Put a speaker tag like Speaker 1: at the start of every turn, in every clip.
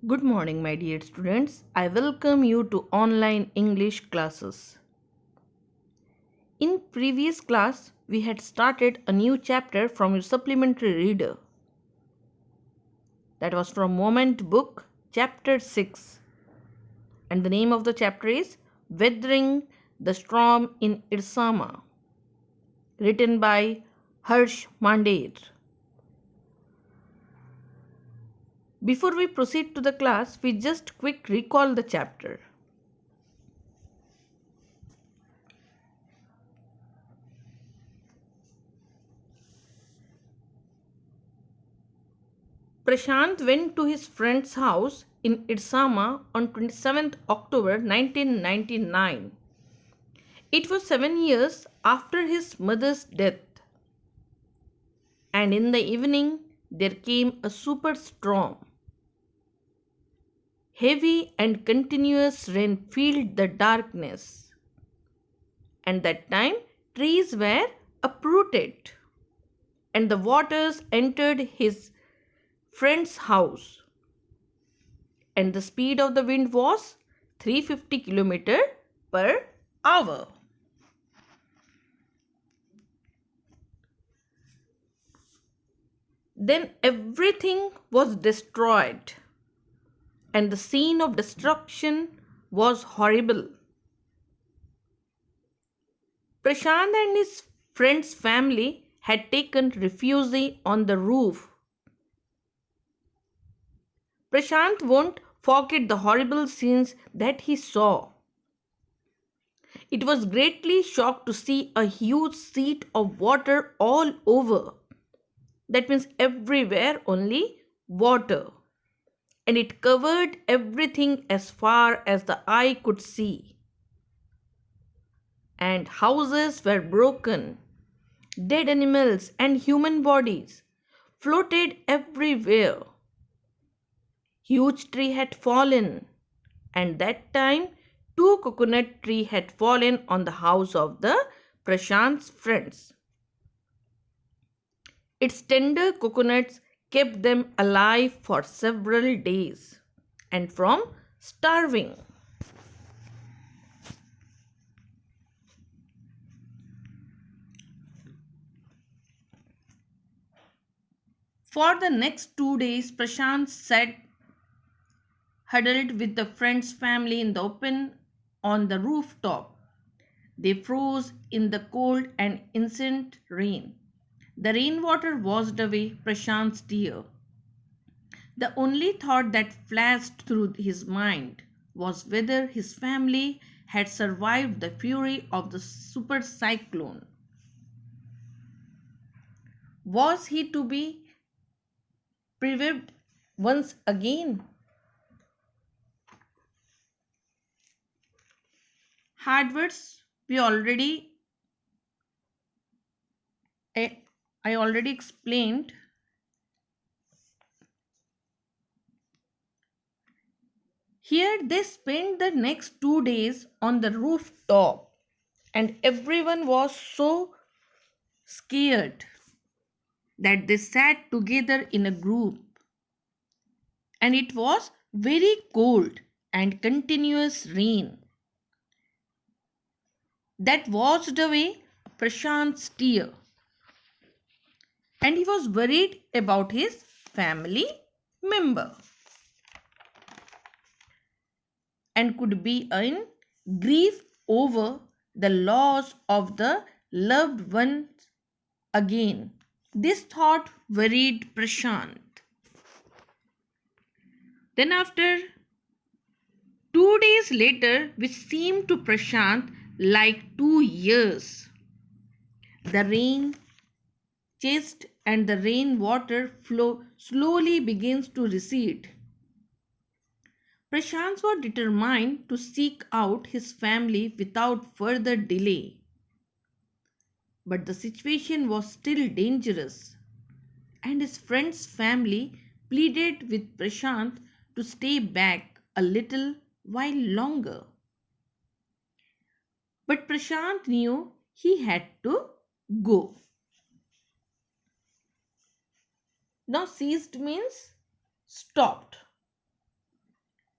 Speaker 1: Good morning, my dear students. I welcome you to online English classes. In previous class, we had started a new chapter from your supplementary reader. That was from Moment Book, chapter 6. And the name of the chapter is Weathering the Storm in Irsama, written by Harsh Mandir. Before we proceed to the class, we just quick recall the chapter. Prashant went to his friend's house in Irsama on 27th October 1999. It was 7 years after his mother's death. And in the evening, there came a superstorm. Heavy and continuous rain filled the darkness. And that time, trees were uprooted. And the waters entered his friend's house. And the speed of the wind was 350 km per hour. Then everything was destroyed, and the scene of destruction was horrible. Prashant and his friend's family had taken refuge on the roof. Prashant won't forget the horrible scenes that he saw. It was greatly shocked to see a huge sheet of water all over. That means everywhere only water. And it covered everything as far as the eye could see. And houses were broken. Dead animals and human bodies floated everywhere. Huge tree had fallen, and that time 2 coconut tree had fallen on the house of the Prashant's friends. Its tender coconuts kept them alive for several days and from starving. For the next 2 days, Prashant sat huddled with the friend's family in the open on the rooftop. They froze in the cold and incessant rain. The rainwater washed away Prashant's tear. The only thought that flashed through his mind was whether his family had survived the fury of the super cyclone. Was he to be revived once again? Hard words we already I already explained. Here they spent the next 2 days on the rooftop, and everyone was so scared that they sat together in a group. And it was very cold and continuous rain that washed away Prashant's tear. And he was worried about his family member and could be in grief over the loss of the loved ones again. This thought worried Prashant. Then after 2 days later, which seemed to Prashant like 2 years, the rain chased and the rainwater flow slowly begins to recede. Prashant was determined to seek out his family without further delay. But the situation was still dangerous, and his friend's family pleaded with Prashant to stay back a little while longer. But Prashant knew he had to go. Now ceased means stopped.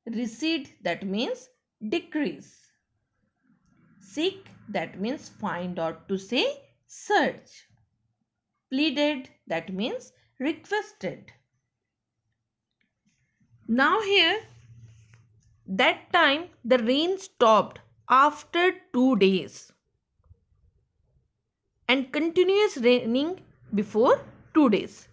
Speaker 1: Recede, that means decrease. Seek, that means find, or to say search. Pleaded, that means requested. Now here, that time the rain stopped after 2 days and continuous raining before 2 days.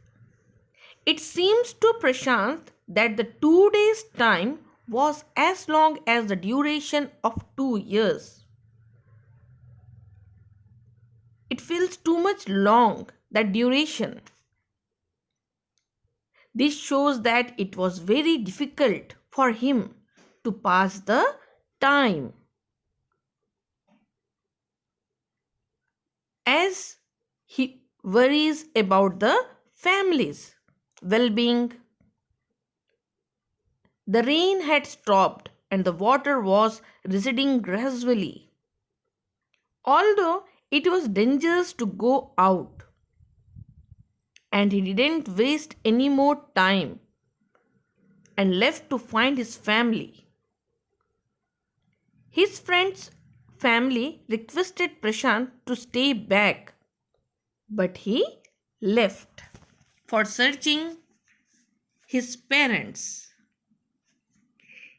Speaker 1: It seems to Prashant that the 2 days time was as long as the duration of 2 years. It feels too much long, that duration. This shows that it was very difficult for him to pass the time. As he worries about the family's well-being. The rain had stopped and the water was receding gradually. Although it was dangerous to go out, and he didn't waste any more time and left to find his family. His friend's family requested Prashant to stay back, but he left for searching his parents.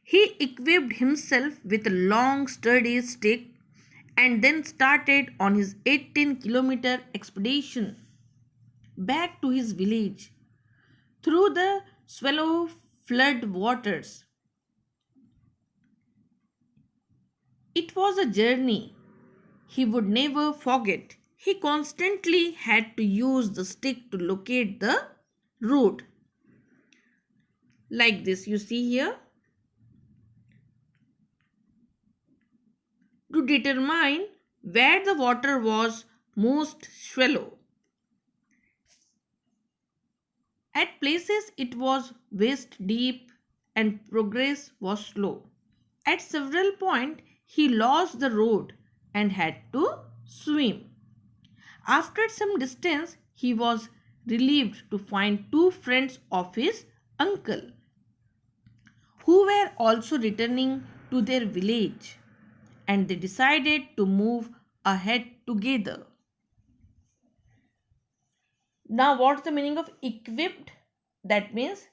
Speaker 1: He equipped himself with a long sturdy stick and then started on his 18-kilometer expedition back to his village through the shallow flood waters. It was a journey he would never forget. He constantly had to use the stick to locate the road. Like this, you see here. To determine where the water was most shallow. At places it was waist deep and progress was slow. At several points he lost the road and had to swim. After some distance he was relieved to find two friends of his uncle who were also returning to their village, and they decided to move ahead together. Now, what's the meaning of equipped? That means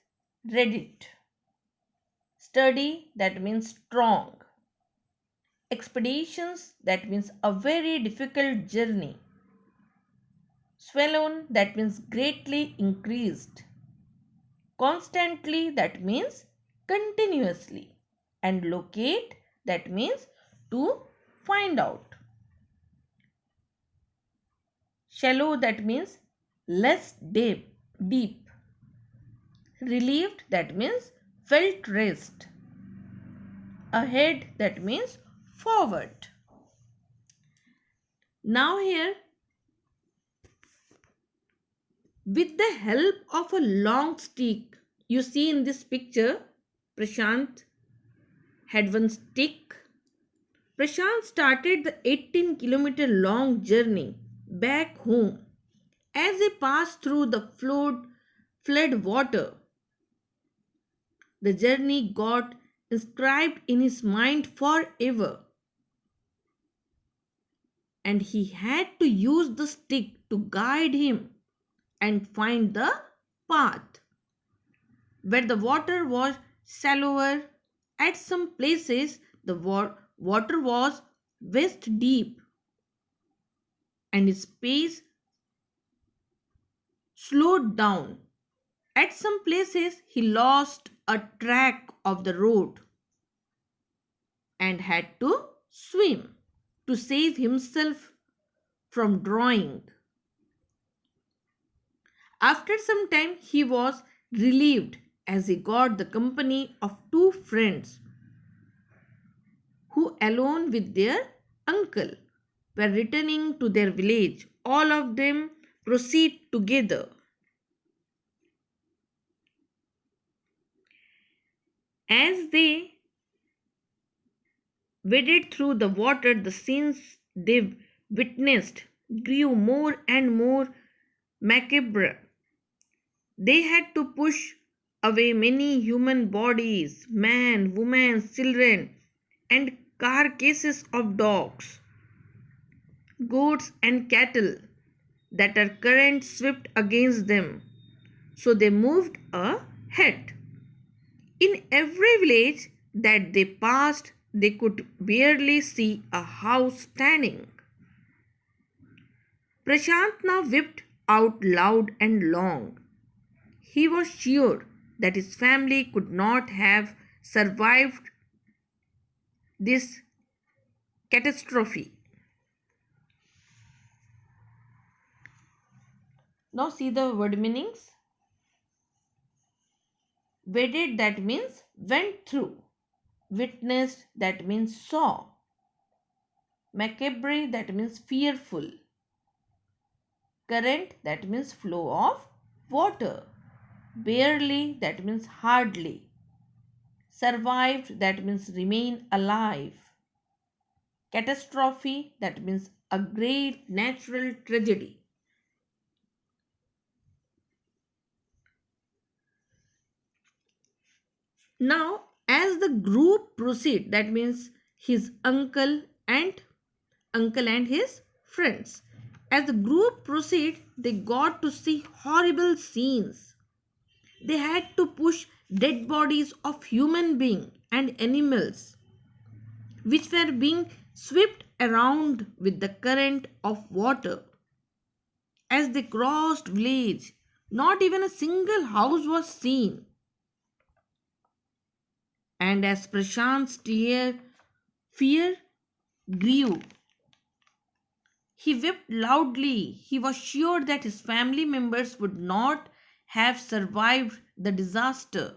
Speaker 1: ready. Sturdy, that means strong. Expeditions, that means a very difficult journey. Swollen, that means greatly increased. Constantly, that means continuously. And locate, that means to find out. Shallow, that means less deep. Relieved, that means felt rest. Ahead, that means forward. Now here, with the help of a long stick, you see in this picture, Prashant had one stick. Prashant started the 18-kilometer long journey back home. As he passed through the flood water, the journey got inscribed in his mind forever. And he had to use the stick to guide him and find the path. Where the water was shallower, at some places the water was waist deep and his pace slowed down. At some places he lost a track of the road and had to swim to save himself from drowning. After some time he was relieved as he got the company of two friends who, alone with their uncle, were returning to their village. All of them proceed together. As they waded through the water, the scenes they witnessed grew more and more macabre. They had to push away many human bodies, men, women, children, and carcasses of dogs, goats, and cattle that a current swept against them. So they moved ahead. In every village that they passed, they could barely see a house standing. Prashant now wept out loud and long. He was sure that his family could not have survived this catastrophe. Now see the word meanings. Waded, that means went through. Witnessed, that means saw. Macabre, that means fearful. Current, that means flow of water. Barely, that means hardly. Survived, that means remain alive. Catastrophe, that means a great natural tragedy. Now, as the group proceed, that means his uncle and his friends. As the group proceed, they got to see horrible scenes. They had to push dead bodies of human beings and animals, which were being swept around with the current of water. As they crossed village, not even a single house was seen. And as Prashant's fear grew, he wept loudly. He was sure that his family members would not have survived the disaster.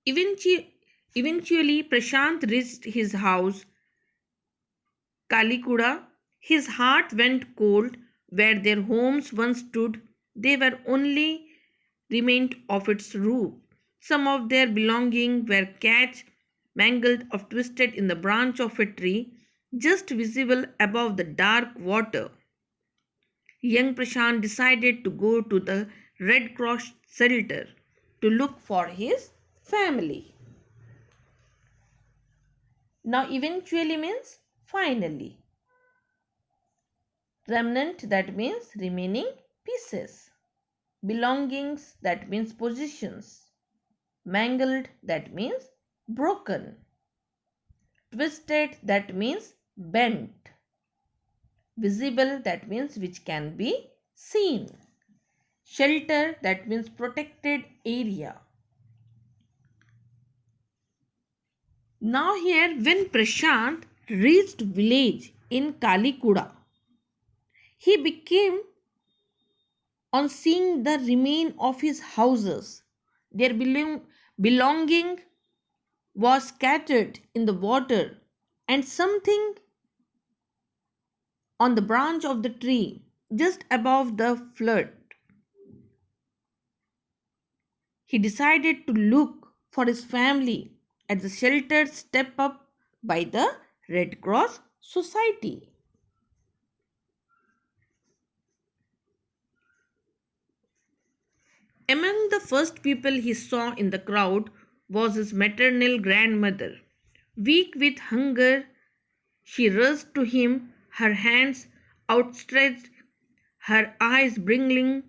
Speaker 1: Eventually, Prashant reached his house, Kalikuda. His heart went cold where their homes once stood. They were only remained of its roof. Some of their belongings were catch mangled or twisted in the branch of a tree, just visible above the dark water. Young Prashant decided to go to the Red Cross shelter to look for his family. Now, eventually means finally. Remnant, that means remaining pieces. Belongings, that means possessions. Mangled, that means broken. Twisted, that means bent. Visible, that means which can be seen. Shelter, that means protected area. Now here, when Prashant reached village in Kalikuda, he became on seeing the remain of his houses. Their belonging was scattered in the water, and something on the branch of the tree just above the flood. He decided to look for his family at the shelter set up by the Red Cross Society. Among the first people he saw in the crowd was his maternal grandmother. Weak with hunger, she rushed to him, her hands outstretched, her eyes brimming.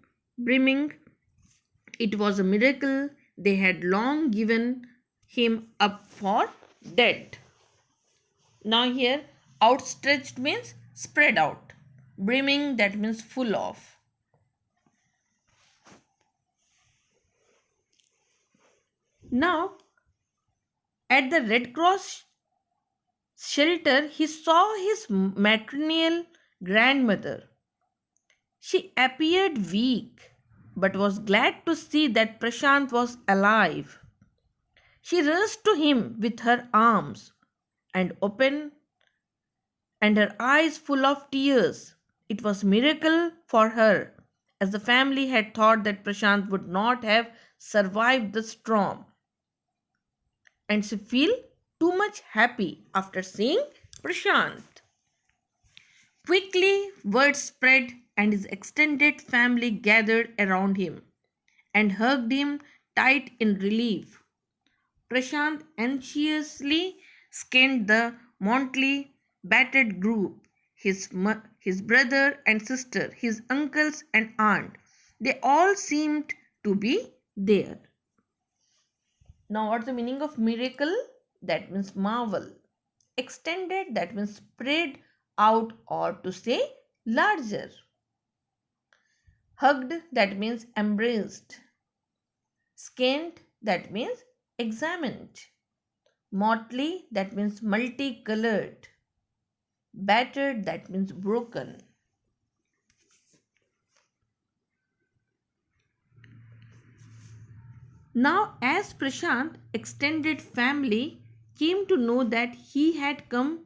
Speaker 1: It was a miracle. They had long given him up for dead. Now here, outstretched means spread out. Brimming, that means full of. Now, at the Red Cross shelter, he saw his maternal grandmother. She appeared weak, but was glad to see that Prashant was alive. She rushed to him with her arms and open and her eyes full of tears. It was a miracle for her, as the family had thought that Prashant would not have survived the storm. And she feel too much happy after seeing Prashant. Quickly, word spread, and his extended family gathered around him and hugged him tight in relief. Prashant anxiously scanned the motley, battered group, his brother and sister, his uncles and aunt. They all seemed to be there. Now, what's the meaning of miracle? That means marvel. Extended, that means spread out or to say larger. Hugged, that means embraced. Scanned, that means examined. Motley, that means multicolored. Battered, that means broken. Now, as Prashant extended family came to know that he had come,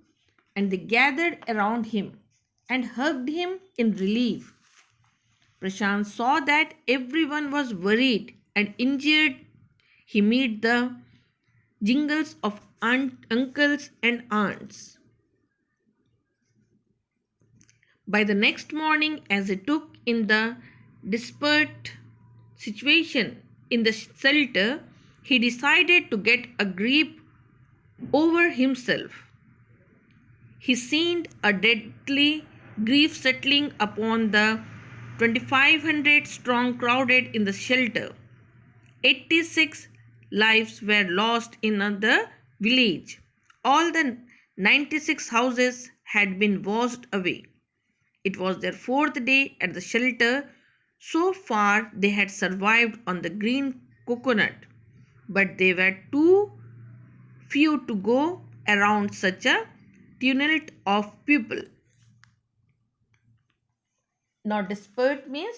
Speaker 1: and they gathered around him and hugged him in relief. Prashant saw that everyone was worried and injured. He met the jingles of uncles and aunts. By the next morning, as he took in the desperate situation in the shelter, he decided to get a grip over himself. He seen a deadly grief settling upon the 2,500 strong crowded in the shelter. 86 lives were lost in the village. All the 96 houses had been washed away. It was their fourth day at the shelter. So far, they had survived on the green coconut, but they were too few to go around such a tumult of people. Now, desperate means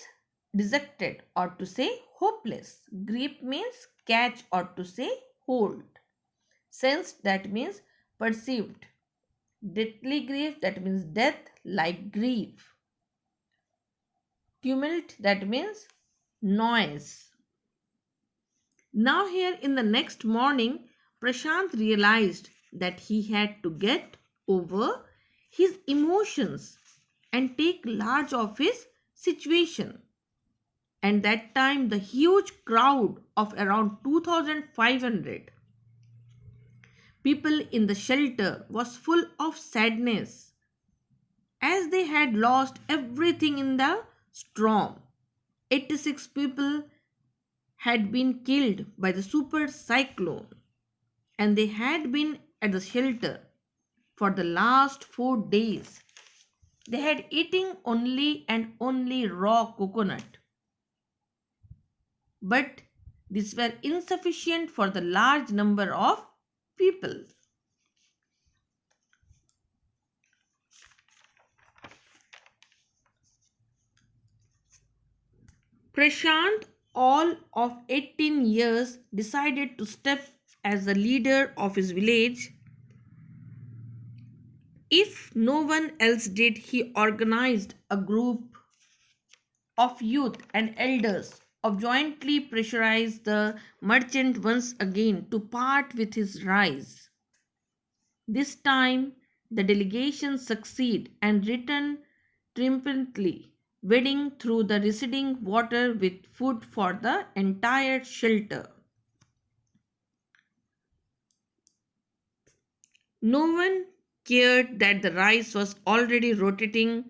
Speaker 1: dejected or to say hopeless. Grief means catch or to say hold. Sensed, that means perceived. Deadly grief, that means death like grief. Tumult, that means noise. Now, here in the next morning, Prashant realized that he had to get over his emotions and take charge of his situation. And that time, the huge crowd of around 2,500 people in the shelter was full of sadness as they had lost everything in the storm. 86 people had been killed by the super cyclone, and they had been at the shelter for the last 4 days. They had eaten only and only raw coconut. But these were insufficient for the large number of people. Prashant, all of 18 years, decided to step as the leader of his village. If no one else did, he organized a group of youth and elders of jointly pressurized the merchant once again to part with his rice. This time the delegation succeed and return triumphantly, wading through the receding water with food for the entire shelter. No one cared that the rice was already rotting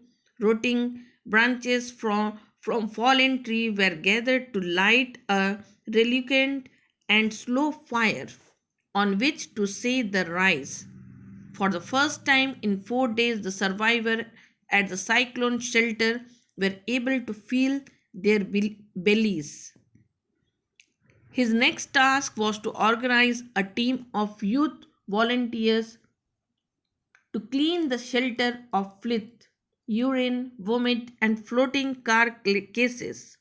Speaker 1: branches from fallen tree were gathered to light a reluctant and slow fire on which to save the rice. For the first time in 4 days, the survivors at the cyclone shelter were able to feel their bellies. His next task was to organize a team of youth volunteers to clean the shelter of filth, urine, vomit, and floating car cases,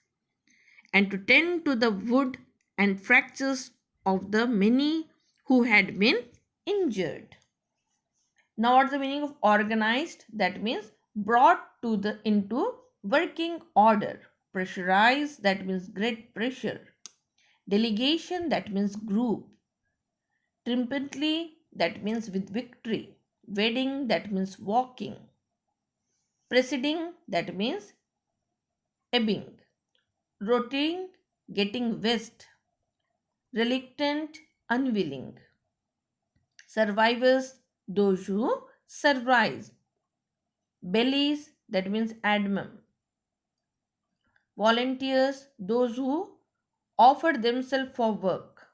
Speaker 1: and to tend to the wound and fractures of the many who had been injured. Now, what's the meaning of organized? That means brought to the into working order. Pressurized, that means great pressure. Delegation, that means group. Triumphantly, that means with victory. Wedding, that means walking. Preceding, that means ebbing. Rotating, getting west. Reluctant, unwilling. Survivors, those who survive. Bellies, that means admum. Volunteers, those who offer themselves for work.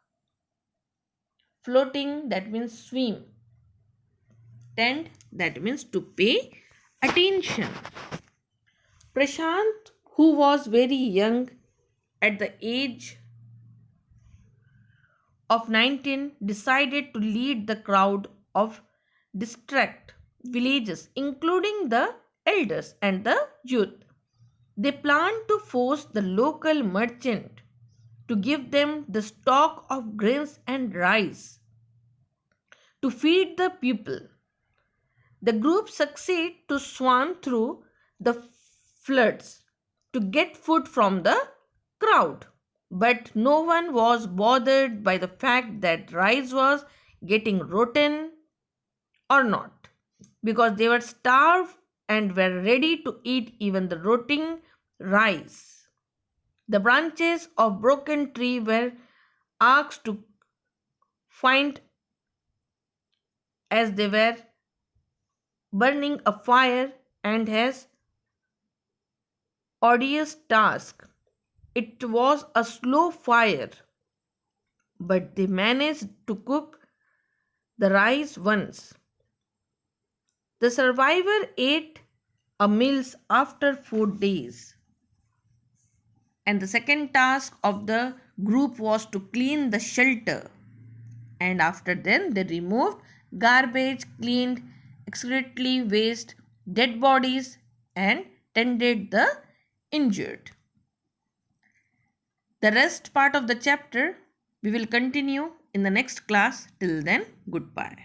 Speaker 1: Floating, that means swim. Tend, that means to pay attention. Prashant, who was very young at the age of 19, decided to lead the crowd of district villages, including the elders and the youth. They planned to force the local merchant to give them the stock of grains and rice to feed the people. The group succeeded to swim through the floods to get food from the crowd. But no one was bothered by the fact that rice was getting rotten or not, because they were starved and were ready to eat even the rotting rice. The branches of broken tree were asked to find as they were burning a fire and as odious task. It was a slow fire, but they managed to cook the rice once. The survivor ate a meals after 4 days. And the second task of the group was to clean the shelter. And after then they removed garbage, cleaned excretely waste, dead bodies, and tended the injured. The rest part of the chapter we will continue in the next class. Till then, goodbye.